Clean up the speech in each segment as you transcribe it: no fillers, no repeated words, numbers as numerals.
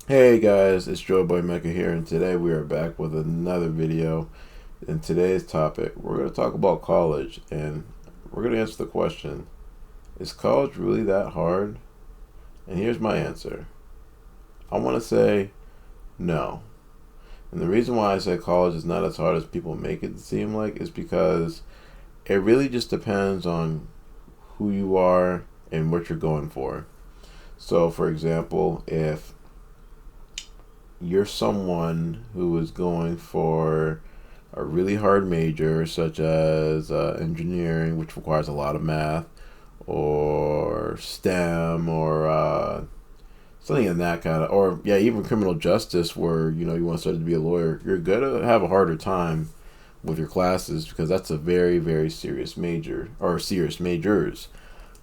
Hey guys, it's Joe Boy Mecca here, and today we are back with another video. In today's topic, we're going to talk about college, and we're going to answer the question: is college really that hard? And here's my answer. I want to say no. And the reason why I say college is not as hard as people make it seem like is because it really just depends on who you are and what you're going for. So, for example, if you're someone who is going for a really hard major, such as engineering, which requires a lot of math, or STEM, or something in that kind of, or yeah, even criminal justice, where you want to start to be a lawyer, you're gonna have a harder time with your classes because that's a very, very serious major or serious majors.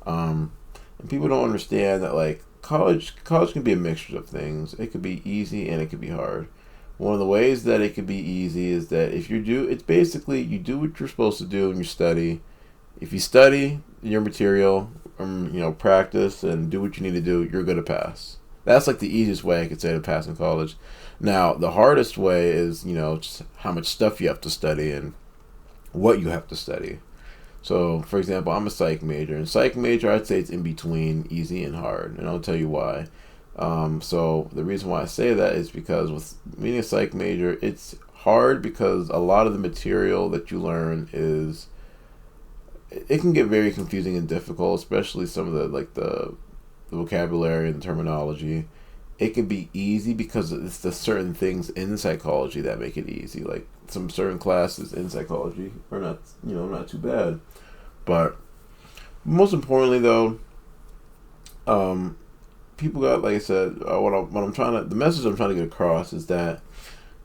Um, and people don't understand that like college can be a mixture of things. It could be easy and it could be hard. One of the ways that it could be easy is that if you do, it's basically you do what you're supposed to do and you study. If you study your material, practice and do what you need to do, you're gonna pass. That's like the easiest way I could say to pass in college. Now, the hardest way is, just how much stuff you have to study and what you have to study. So, for example, I'm a psych major. And psych major, I'd say it's in between easy and hard. And I'll tell you why. So, the reason why I say that is because with being a psych major, it's hard because a lot of the material that you learn is it can get very confusing and difficult, especially some of the vocabulary and the terminology. It can be easy because it's the certain things in psychology that make it easy. Like some certain classes in psychology are not too bad. But most importantly, though, um, people got like I said, what I'm trying to the message I'm trying to get across is that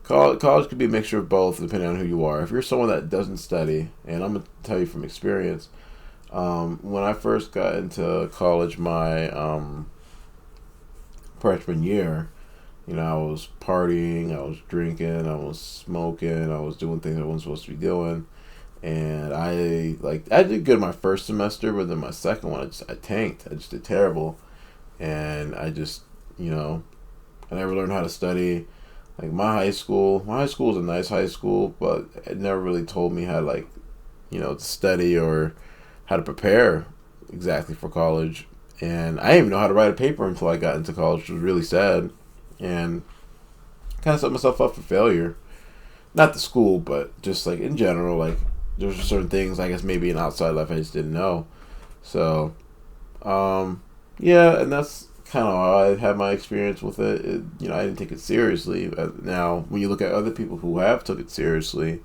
college could be a mixture of both depending on who you are. If you're someone that doesn't study, and I'm gonna tell you from experience, when I first got into college, my freshman year, I was partying, I was drinking, I was smoking, I was doing things I wasn't supposed to be doing. And I did good my first semester, but then my second one I tanked. I just did terrible, and I never learned how to study. Like my high school was a nice high school, but it never really told me how to to study or how to prepare exactly for college. And I didn't even know how to write a paper until I got into college, which was really sad, and kind of set myself up for failure. Not the school, but just like in general, like there's certain things I guess maybe in outside life I just didn't know. So, yeah, and that's kind of how I had my experience with it. I didn't take it seriously. Now, when you look at other people who have took it seriously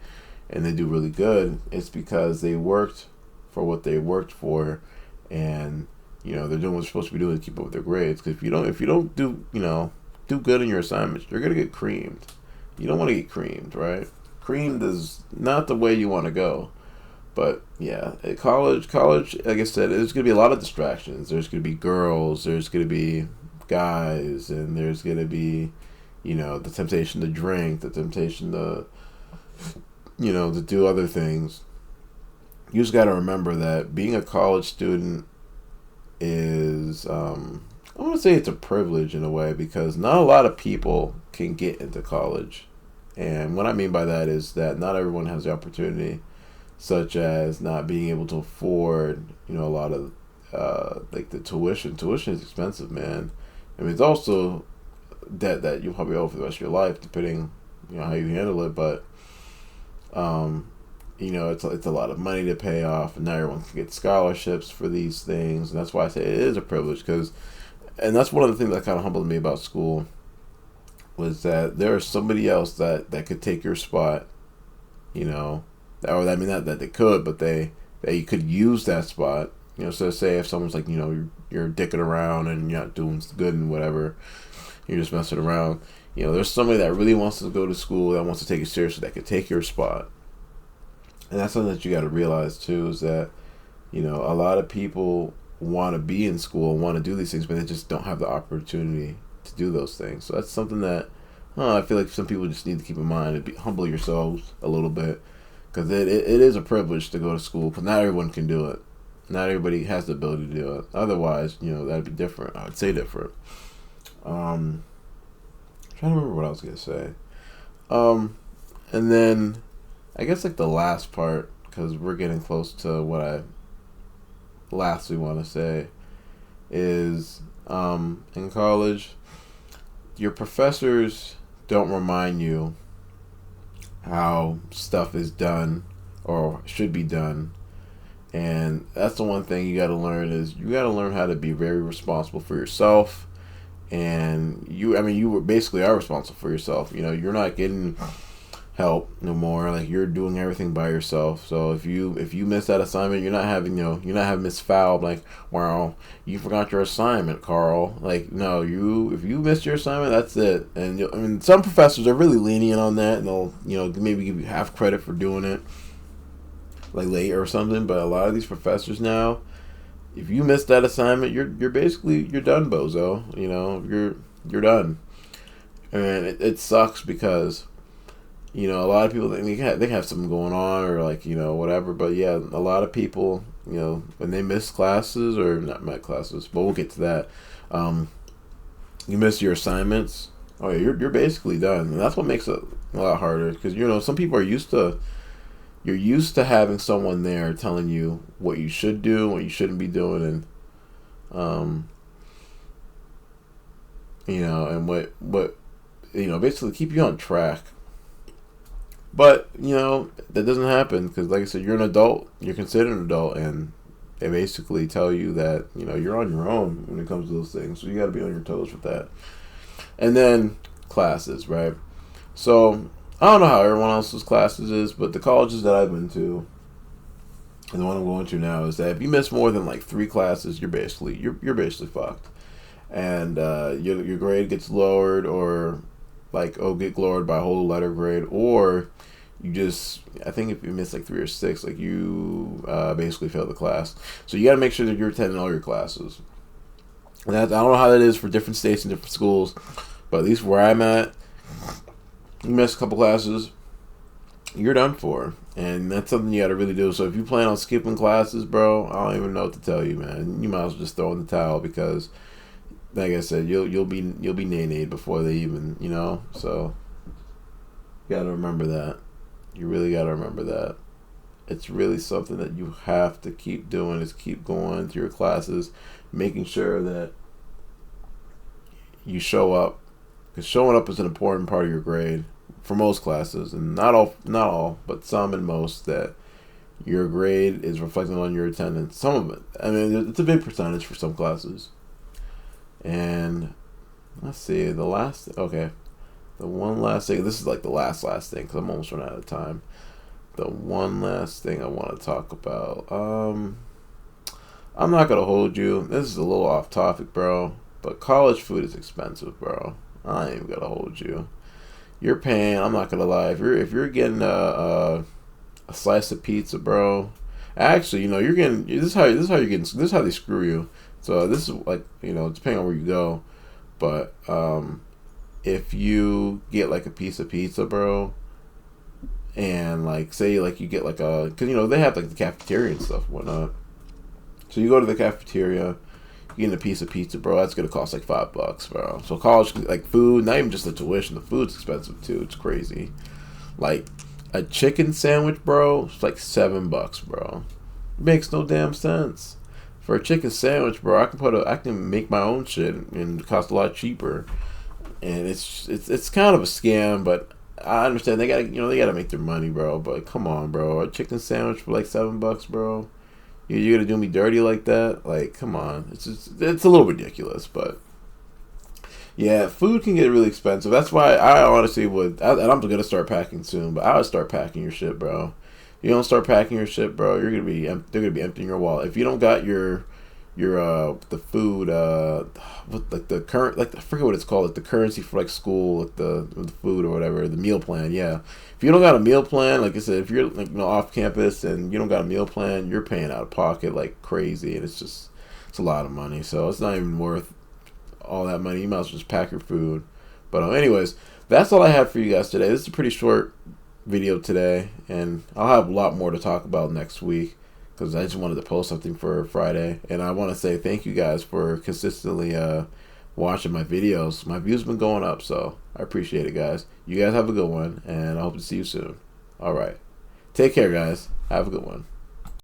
and they do really good, it's because they worked for what they worked for, and they're doing what they're supposed to be doing to keep up with their grades. Because if you don't do good in your assignments, you're gonna get creamed. You don't want to get creamed, right? Creamed is not the way you want to go. But yeah, at college, like I said, there's gonna be a lot of distractions. There's gonna be girls. There's gonna be guys, and there's gonna be, the temptation to drink, the temptation to do other things. You just got to remember that being a college student is, I want to say it's a privilege in a way because not a lot of people can get into college. And what I mean by that is that not everyone has the opportunity, such as not being able to afford, a lot of like the tuition. Tuition is expensive, man. I mean, it's also debt that you'll probably owe for the rest of your life, depending, how you handle it. But um, it's a lot of money to pay off, and not everyone can get scholarships for these things, and that's why I say it is a privilege. And that's one of the things that kind of humbled me about school was that there is somebody else that could take your spot, you know, or I mean not that they could, but they could use that spot. So say if someone's like, you're dicking around and you're not doing good and whatever, you're just messing around. There's somebody that really wants to go to school that wants to take it seriously that could take your spot. And that's something that you got to realize too is that a lot of people want to be in school and want to do these things, but they just don't have the opportunity to do those things. So that's something that I feel like some people just need to keep in mind and humble yourselves a little bit because it is a privilege to go to school because not everyone can do it. Not everybody has the ability to do it. Otherwise, that'd be different. I would say different. Um, trying to remember what I was gonna say. And then I guess like the last part, because we're getting close to what I lastly want to say, is in college, your professors don't remind you how stuff is done or should be done. And that's the one thing you got to learn is you got to learn how to be very responsible for yourself. And you basically are responsible for yourself. You're not getting help no more. Like, you're doing everything by yourself. So if you miss that assignment, you're not having Miss Foul like, wow, you forgot your assignment, Carl. Like, no, if you missed your assignment, that's it. And some professors are really lenient on that, and they'll maybe give you half credit for doing it like late or something. But a lot of these professors now, if you miss that assignment, you're done, bozo. You're done. And it sucks because a lot of people think they have something going on or like whatever. But yeah, a lot of people when they miss classes, or not classes, but we'll get to that. You miss your assignments. Oh yeah, you're basically done, and that's what makes it a lot harder because some people are used to. You're used to having someone there telling you what you should do, what you shouldn't be doing, and and what basically keep you on track. But that doesn't happen because, like I said, you're an adult. You're considered an adult, and they basically tell you that you're on your own when it comes to those things. So you got to be on your toes with that. And then classes, right? So I don't know how everyone else's classes is, but the colleges that I've been to, and the one I'm going to now, is that if you miss more than like 3 classes, you're basically fucked, and your grade gets lowered, or get lowered by a whole letter grade, or I think if you miss like 3 or 6, like you basically fail the class. So you got to make sure that you're attending all your classes. And I don't know how that is for different states and different schools, but at least where I'm at, you miss a couple classes, you're done for. And that's something you got to really do. So if you plan on skipping classes, bro, I don't even know what to tell you, man. You might as well just throw in the towel because, like I said, you'll be nay-nayed before they even, So you got to remember that. You really got to remember that. It's really something that you have to keep doing, is keep going to your classes, making sure that you show up. Because showing up is an important part of your grade for most classes, and not all, but some and most, that your grade is reflecting on your attendance. Some of it, it's a big percentage for some classes. And let's see, the one last thing. This is like the last thing because I'm almost running out of time. The one last thing I want to talk about. I'm not gonna hold you. This is a little off topic, bro. But college food is expensive, bro. I ain't even gonna hold you. You're paying. I'm not gonna lie. If you're getting a slice of pizza, bro. Actually, you're getting. This is how you're getting. This is how they screw you. So this is like depending on where you go, but if you get like a piece of pizza, bro, and like say like you get like because they have like the cafeteria and stuff and whatnot. So you go to the cafeteria. Getting a piece of pizza, bro, that's gonna cost like $5, bro. So college, like food, not even just the tuition, the food's expensive too. It's crazy. Like a chicken sandwich, bro, it's like $7, bro. It makes no damn sense. For a chicken sandwich, bro, I can make my own shit and it costs a lot cheaper. And it's kind of a scam, but I understand they gotta make their money, bro. But come on, bro, a chicken sandwich for like $7, bro. You're gonna do me dirty like that? Like, come on. It's a little ridiculous, but yeah, food can get really expensive. That's why I honestly would, and I'm gonna start packing soon. But I would start packing your shit, bro. You don't start packing your shit, bro, they're gonna be emptying your wallet. If you don't got your the food what like the current, like I forget what it's called, like the currency for like school, like the food or whatever, the meal plan. Yeah, if you don't got a meal plan, like I said, if you're like off campus and you don't got a meal plan, you're paying out of pocket like crazy, and it's a lot of money. So it's not even worth all that money. You might as well just pack your food. But anyways, that's all I have for you guys today. This is a pretty short video today, and I'll have a lot more to talk about next week because I just wanted to post something for Friday. And I want to say thank you guys for consistently watching my videos. My views been going up, so I appreciate it, guys. You guys have a good one, and I hope to see you soon. All right. Take care, guys. Have a good one.